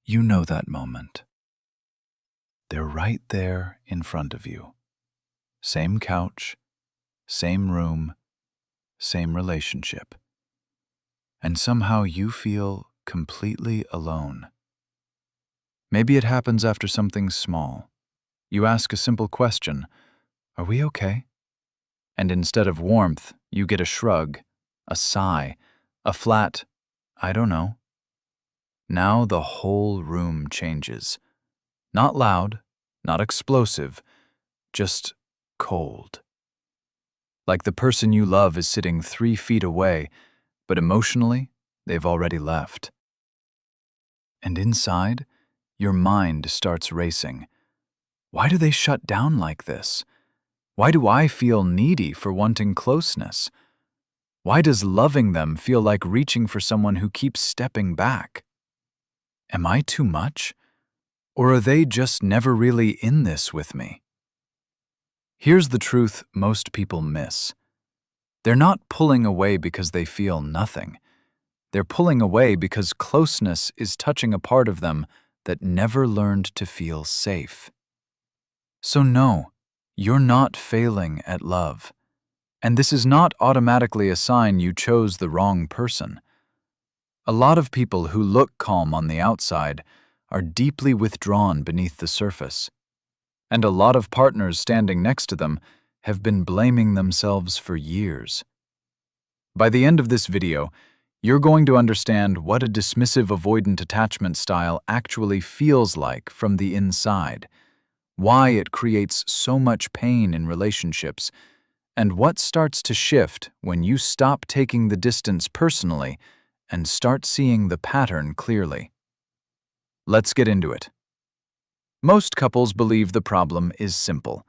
You know that moment. They're right there in front of you. Same couch, same room, same relationship. And somehow you feel completely alone. Maybe it happens after something small. You ask a simple question, "Are we okay?" And instead of warmth, you get a shrug, a sigh, a flat, "I don't know." Now the whole room changes. Not loud, not explosive, just cold. Like the person you love is sitting 3 feet away, but emotionally, they've already left. And inside, your mind starts racing. Why do they shut down like this? Why do I feel needy for wanting closeness? Why does loving them feel like reaching for someone who keeps stepping back? Am I too much? Or are they just never really in this with me? Here's the truth most people miss. They're not pulling away because they feel nothing. They're pulling away because closeness is touching a part of them that never learned to feel safe. So no, you're not failing at love. And this is not automatically a sign you chose the wrong person. A lot of people who look calm on the outside are deeply withdrawn beneath the surface. And a lot of partners standing next to them have been blaming themselves for years. By the end of this video, you're going to understand what a dismissive avoidant attachment style actually feels like from the inside, why it creates so much pain in relationships, and what starts to shift when you stop taking the distance personally and start seeing the pattern clearly. Let's get into it. Most couples believe the problem is simple.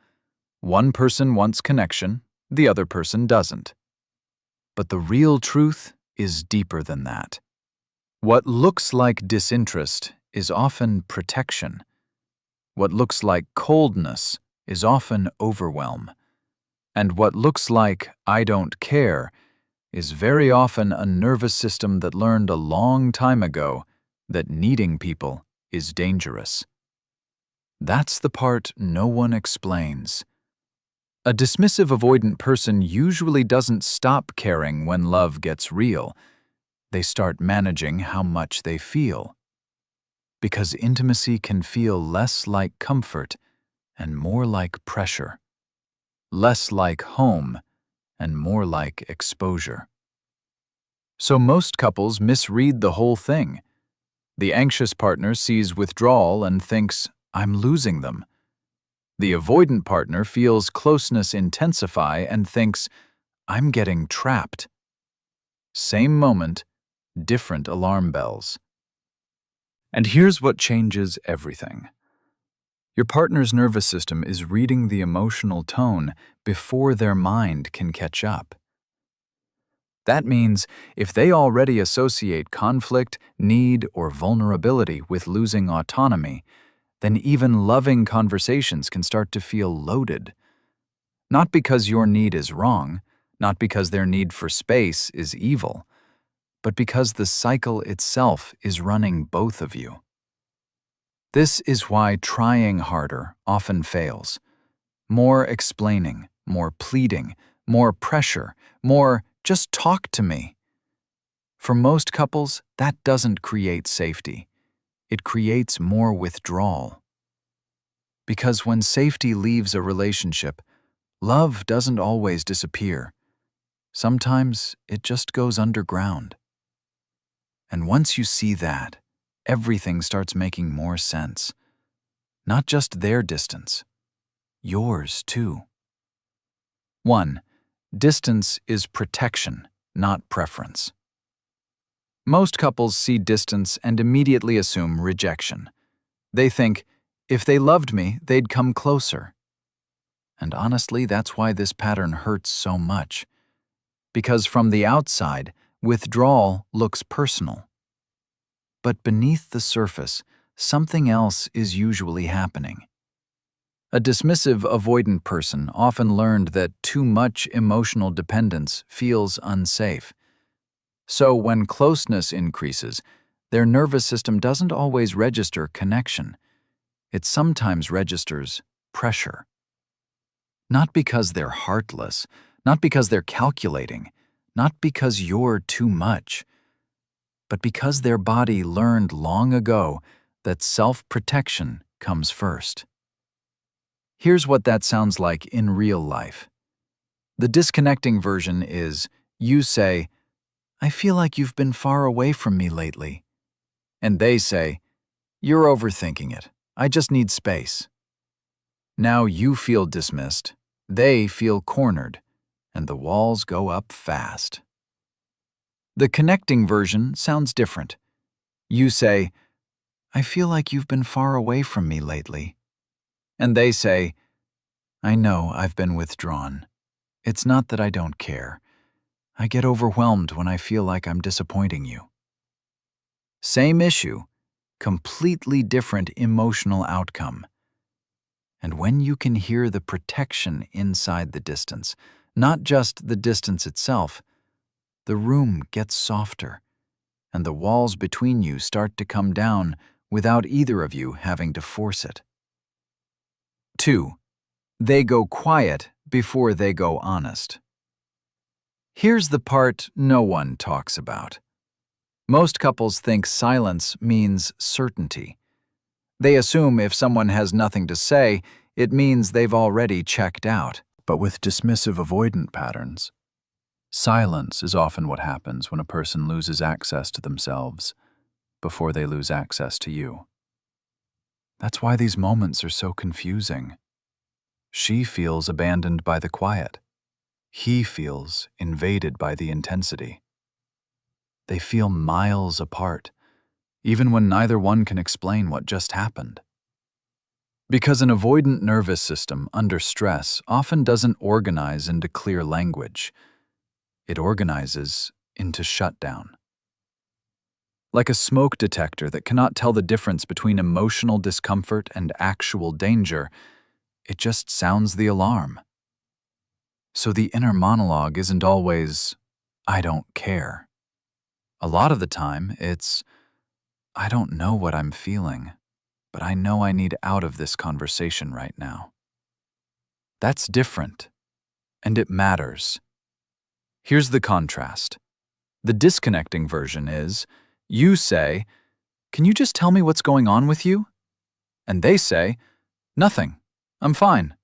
One person wants connection, the other person doesn't. But the real truth is deeper than that. What looks like disinterest is often protection. What looks like coldness is often overwhelm. And what looks like "I don't care" is very often a nervous system that learned a long time ago that needing people is dangerous. That's the part no one explains. A dismissive avoidant person usually doesn't stop caring when love gets real. They start managing how much they feel. Because intimacy can feel less like comfort and more like pressure. Less like home and more like exposure. So most couples misread the whole thing. The anxious partner sees withdrawal and thinks, "I'm losing them." The avoidant partner feels closeness intensify and thinks, "I'm getting trapped." Same moment, different alarm bells. And here's what changes everything. Your partner's nervous system is reading the emotional tone before their mind can catch up. That means if they already associate conflict, need, or vulnerability with losing autonomy, then even loving conversations can start to feel loaded. Not because your need is wrong, not because their need for space is evil, but because the cycle itself is running both of you. This is why trying harder often fails. More explaining, more pleading, more pressure, more "just talk to me." For most couples, that doesn't create safety. It creates more withdrawal. Because when safety leaves a relationship, love doesn't always disappear. Sometimes it just goes underground. And once you see that, everything starts making more sense. Not just their distance, yours too. 1. Distance is protection, not preference. Most couples see distance and immediately assume rejection. They think, if they loved me, they'd come closer. And honestly, that's why this pattern hurts so much. Because from the outside, withdrawal looks personal. But beneath the surface, something else is usually happening. A dismissive avoidant person often learned that too much emotional dependence feels unsafe. So when closeness increases, Their nervous system doesn't always register connection. It sometimes registers pressure. Not because they're heartless, not because they're calculating, not because you're too much, but because their body learned long ago that self-protection comes first. Here's what that sounds like in real life. The disconnecting version is, you say, "I feel like you've been far away from me lately." And they say, "You're overthinking it. I just need space." Now you feel dismissed, they feel cornered, and the walls go up fast. The connecting version sounds different. You say, "I feel like you've been far away from me lately." And they say, "I know I've been withdrawn. It's not that I don't care. I get overwhelmed when I feel like I'm disappointing you." Same issue, completely different emotional outcome. And when you can hear the protection inside the distance, not just the distance itself, the room gets softer, and the walls between you start to come down without either of you having to force it. 2. They go quiet before they go honest. Here's the part no one talks about. Most couples think silence means certainty. They assume if someone has nothing to say, it means they've already checked out. But with dismissive avoidant patterns, silence is often what happens when a person loses access to themselves before they lose access to you. That's why these moments are so confusing. She feels abandoned by the quiet. He feels invaded by the intensity. They feel miles apart, even when neither one can explain what just happened. Because an avoidant nervous system under stress often doesn't organize into clear language. It organizes into shutdown. Like a smoke detector that cannot tell the difference between emotional discomfort and actual danger, it just sounds the alarm. So the inner monologue isn't always, "I don't care." A lot of the time, it's, "I don't know what I'm feeling, but I know I need out of this conversation right now." That's different, and it matters. Here's the contrast. The disconnecting version is, you say, "Can you just tell me what's going on with you?" And they say, "Nothing, I'm fine."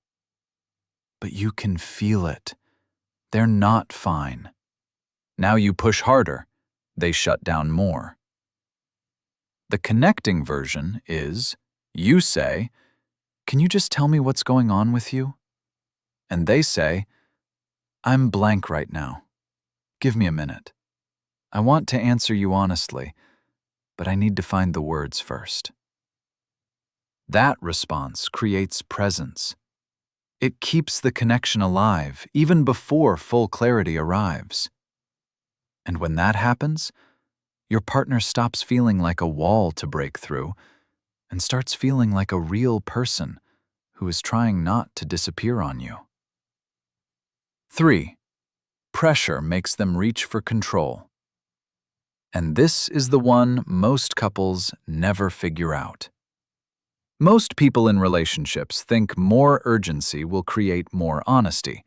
But you can feel it. They're not fine. Now you push harder. They shut down more. The connecting version is, you say, "Can you just tell me what's going on with you?" And they say, "I'm blank right now. Give me a minute. I want to answer you honestly, but I need to find the words first." That response creates presence. It keeps the connection alive even before full clarity arrives. And when that happens, your partner stops feeling like a wall to break through and starts feeling like a real person who is trying not to disappear on you. 3. Pressure makes them reach for control. And this is the one most couples never figure out. Most people in relationships think more urgency will create more honesty,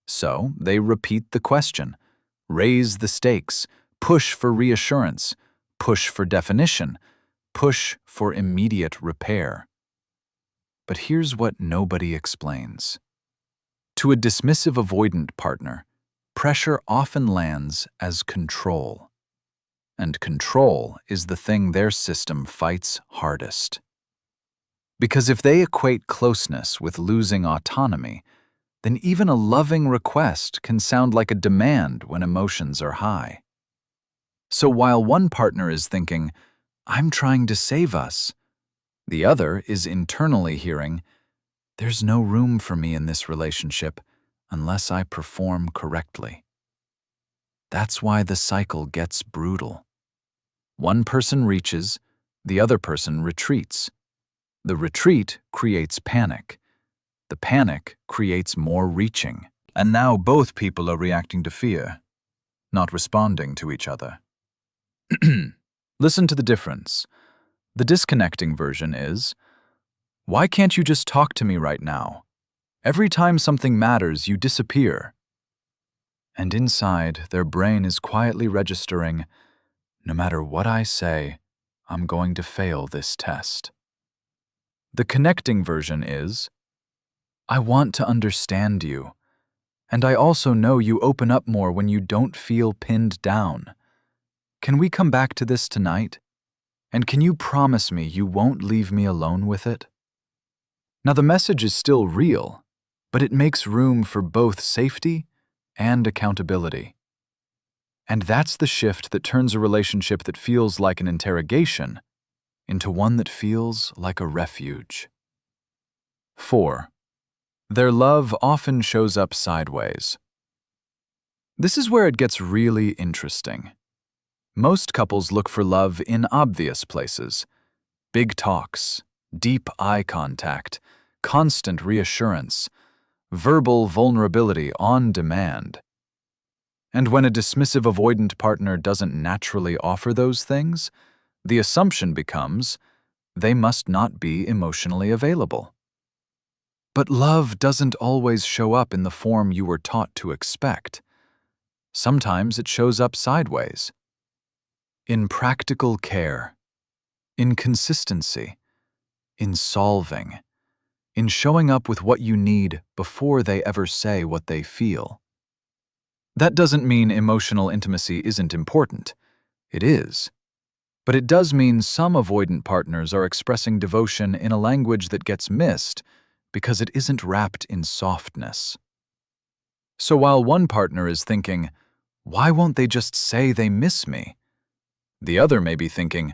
so they repeat the question, raise the stakes, push for reassurance, push for definition, push for immediate repair. But here's what nobody explains. To a dismissive avoidant partner, pressure often lands as control. And control is the thing their system fights hardest. Because if they equate closeness with losing autonomy, then even a loving request can sound like a demand when emotions are high. So while one partner is thinking, "I'm trying to save us," the other is internally hearing, "There's no room for me in this relationship unless I perform correctly." That's why the cycle gets brutal. One person reaches, the other person retreats. The retreat creates panic. The panic creates more reaching. And now both people are reacting to fear, not responding to each other. Listen to the difference. The disconnecting version is, "Why can't you just talk to me right now? Every time something matters, you disappear." And inside, their brain is quietly registering, "No matter what I say, I'm going to fail this test." The connecting version is, "I want to understand you, and I also know you open up more when you don't feel pinned down. Can we come back to this tonight? And can you promise me you won't leave me alone with it?" Now, the message is still real, but it makes room for both safety and accountability. And that's the shift that turns a relationship that feels like an interrogation into one that feels like a refuge. 4. Their love often shows up sideways. This is where it gets really interesting. Most couples look for love in obvious places: big talks, deep eye contact, constant reassurance, verbal vulnerability on demand. And when a dismissive avoidant partner doesn't naturally offer those things, the assumption becomes they must not be emotionally available. But love doesn't always show up in the form you were taught to expect. Sometimes it shows up sideways. In practical care, in consistency, in solving, in showing up with what you need before they ever say what they feel. That doesn't mean emotional intimacy isn't important. It is. But it does mean some avoidant partners are expressing devotion in a language that gets missed because it isn't wrapped in softness. So while one partner is thinking, "Why won't they just say they miss me?" the other may be thinking,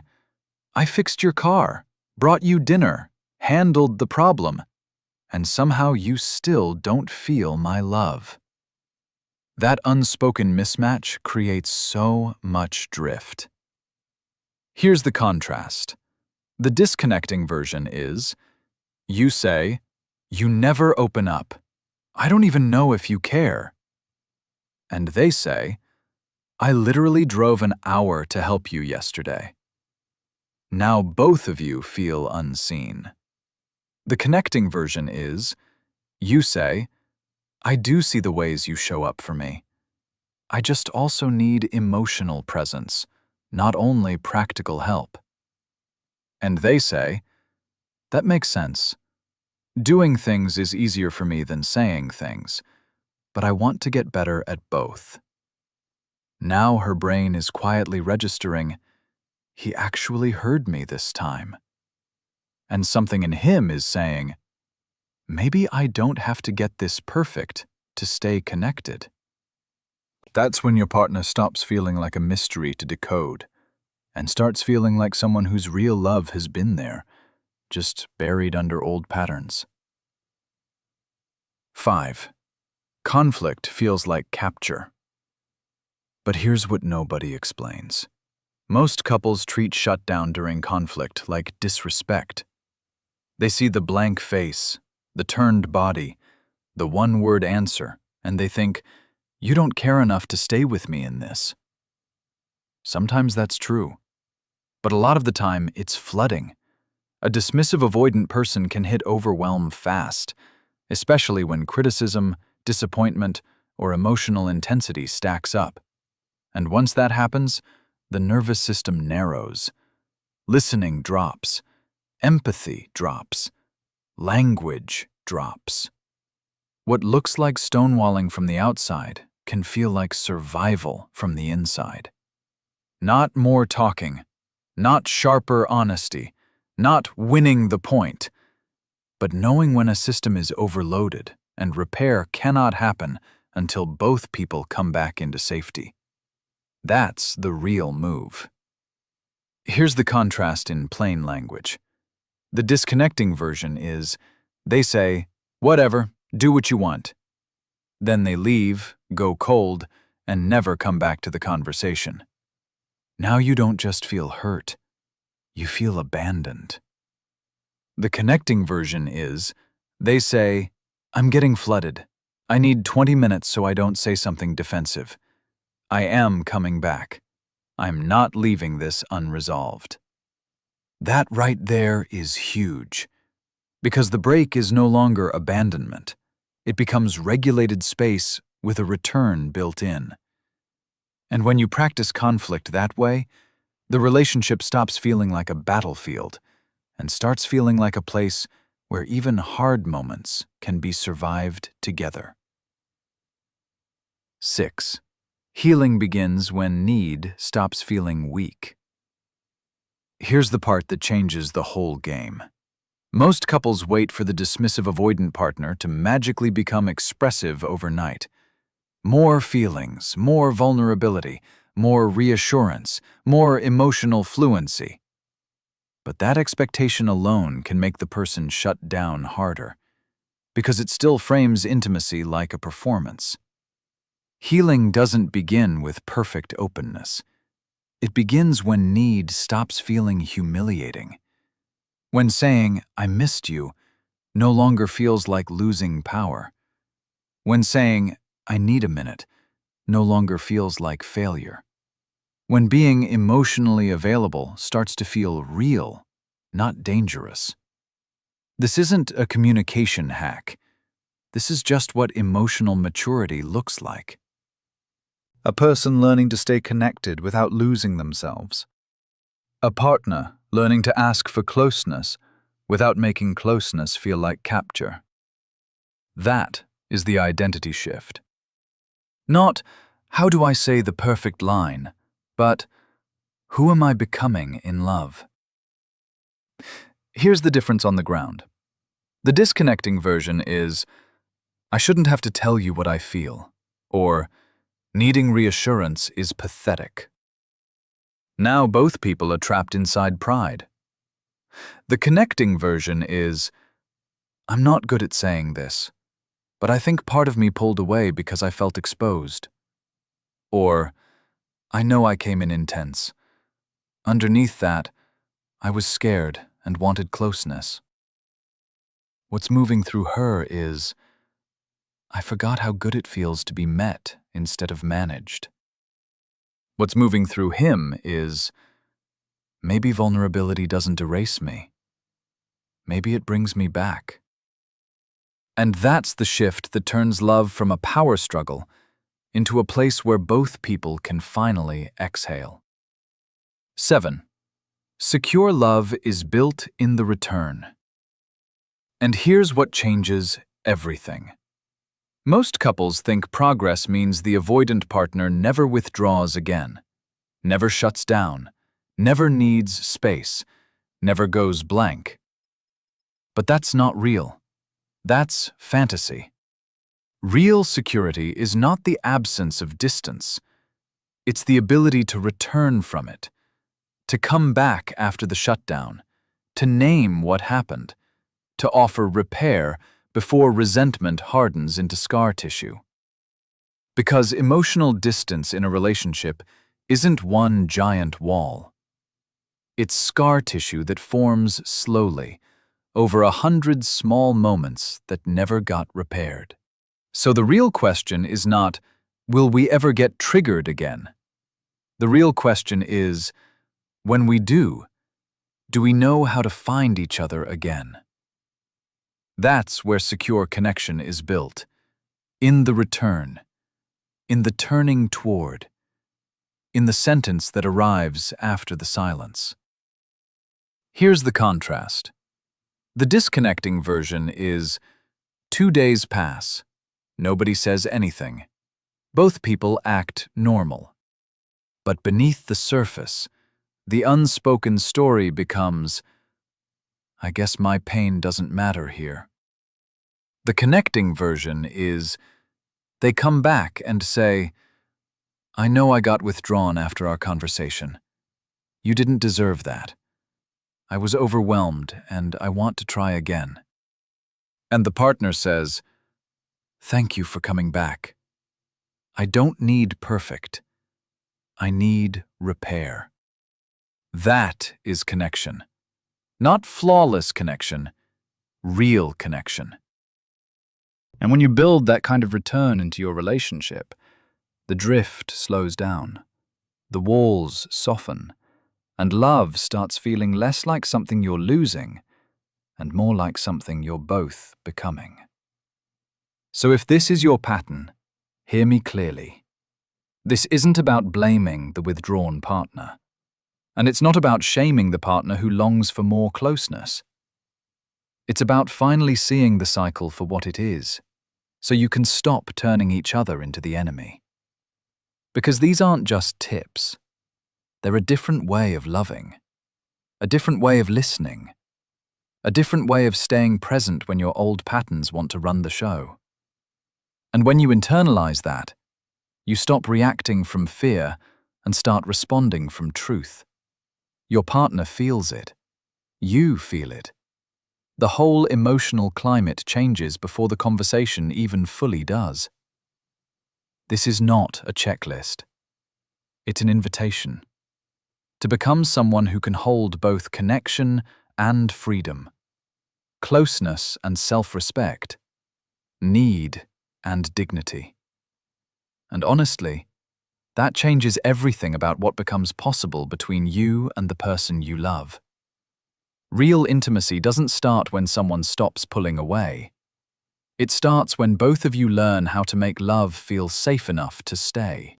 "I fixed your car, brought you dinner, handled the problem, and somehow you still don't feel my love." That unspoken mismatch creates so much drift. Here's the contrast. The disconnecting version is, you say, "You never open up. I don't even know if you care." And they say, "I literally drove an hour to help you yesterday." Now both of you feel unseen. The connecting version is, you say, "I do see the ways you show up for me. I just also need emotional presence, not only practical help." And they say, "That makes sense. Doing things is easier for me than saying things, but I want to get better at both." Now her brain is quietly registering, "He actually heard me this time." And something in him is saying, "Maybe I don't have to get this perfect to stay connected." That's when your partner stops feeling like a mystery to decode and starts feeling like someone whose real love has been there, just buried under old patterns. 5. Conflict feels like capture. But here's what nobody explains. Most couples treat shutdown during conflict like disrespect. They see the blank face, the turned body, the one-word answer, and they think, "You don't care enough to stay with me in this." Sometimes that's true, but a lot of the time it's flooding. A dismissive avoidant person can hit overwhelm fast, especially when criticism, disappointment, or emotional intensity stacks up. And once that happens, the nervous system narrows. Listening drops. Empathy drops. Language drops. What looks like stonewalling from the outside can feel like survival from the inside. Not more talking, not sharper honesty, not winning the point, but knowing when a system is overloaded and repair cannot happen until both people come back into safety. That's the real move. Here's the contrast in plain language. The disconnecting version is, they say, "Whatever, do what you want." Then they leave, go cold, and never come back to the conversation. Now you don't just feel hurt, you feel abandoned. The connecting version is, they say, "I'm getting flooded. I need 20 minutes so I don't say something defensive. I am coming back. I'm not leaving this unresolved. That right there is huge, because the break is no longer abandonment. It becomes regulated space with a return built in. And when you practice conflict that way, the relationship stops feeling like a battlefield and starts feeling like a place where even hard moments can be survived together. 6. Healing begins when need stops feeling weak. Here's the part that changes the whole game. Most couples wait for the dismissive avoidant partner to magically become expressive overnight. More feelings, more vulnerability, more reassurance, more emotional fluency. But that expectation alone can make the person shut down harder, because it still frames intimacy like a performance. Healing doesn't begin with perfect openness. It begins when need stops feeling humiliating. When saying, "I missed you," no longer feels like losing power. When saying, "I need a minute," no longer feels like failure. When being emotionally available starts to feel real, not dangerous. This isn't a communication hack. This is just what emotional maturity looks like. A person learning to stay connected without losing themselves. A partner learning to ask for closeness without making closeness feel like capture. That is the identity shift. Not, how do I say the perfect line, but who am I becoming in love? Here's the difference on the ground. The disconnecting version is, I shouldn't have to tell you what I feel, or needing reassurance is pathetic. Now both people are trapped inside pride. The connecting version is, I'm not good at saying this, but I think part of me pulled away because I felt exposed. Or, I know I came in intense. Underneath that, I was scared and wanted closeness. What's moving through her is, I forgot how good it feels to be met instead of managed. What's moving through him is, maybe vulnerability doesn't erase me. Maybe it brings me back. And that's the shift that turns love from a power struggle into a place where both people can finally exhale. 7. Secure love is built in the return. And here's what changes everything. Most couples think progress means the avoidant partner never withdraws again, never shuts down, never needs space, never goes blank. But that's not real. That's fantasy. Real security is not the absence of distance. It's the ability to return from it, to come back after the shutdown, to name what happened, to offer repair before resentment hardens into scar tissue. Because emotional distance in a relationship isn't one giant wall. It's scar tissue that forms slowly, over 100 small moments that never got repaired. So the real question is not, will we ever get triggered again? The real question is, when we do we know how to find each other again? That's where secure connection is built. In the return. In the turning toward. In the sentence that arrives after the silence. Here's the contrast. The disconnecting version is, 2 days pass. Nobody says anything. Both people act normal. But beneath the surface, the unspoken story becomes, I guess my pain doesn't matter here. The connecting version is, they come back and say, I know I got withdrawn after our conversation. You didn't deserve that. I was overwhelmed and I want to try again. And the partner says, thank you for coming back. I don't need perfect. I need repair. That is connection. Not flawless connection, real connection. And when you build that kind of return into your relationship, the drift slows down. The walls soften, and love starts feeling less like something you're losing and more like something you're both becoming. So if this is your pattern, hear me clearly. This isn't about blaming the withdrawn partner. And it's not about shaming the partner who longs for more closeness. It's about finally seeing the cycle for what it is, so you can stop turning each other into the enemy. Because these aren't just tips. They're a different way of loving, a different way of listening, a different way of staying present when your old patterns want to run the show. And when you internalize that, you stop reacting from fear and start responding from truth. Your partner feels it. You feel it. The whole emotional climate changes before the conversation even fully does. This is not a checklist. It's an invitation to become someone who can hold both connection and freedom, closeness and self-respect, need and dignity. And honestly, that changes everything about what becomes possible between you and the person you love. Real intimacy doesn't start when someone stops pulling away. It starts when both of you learn how to make love feel safe enough to stay.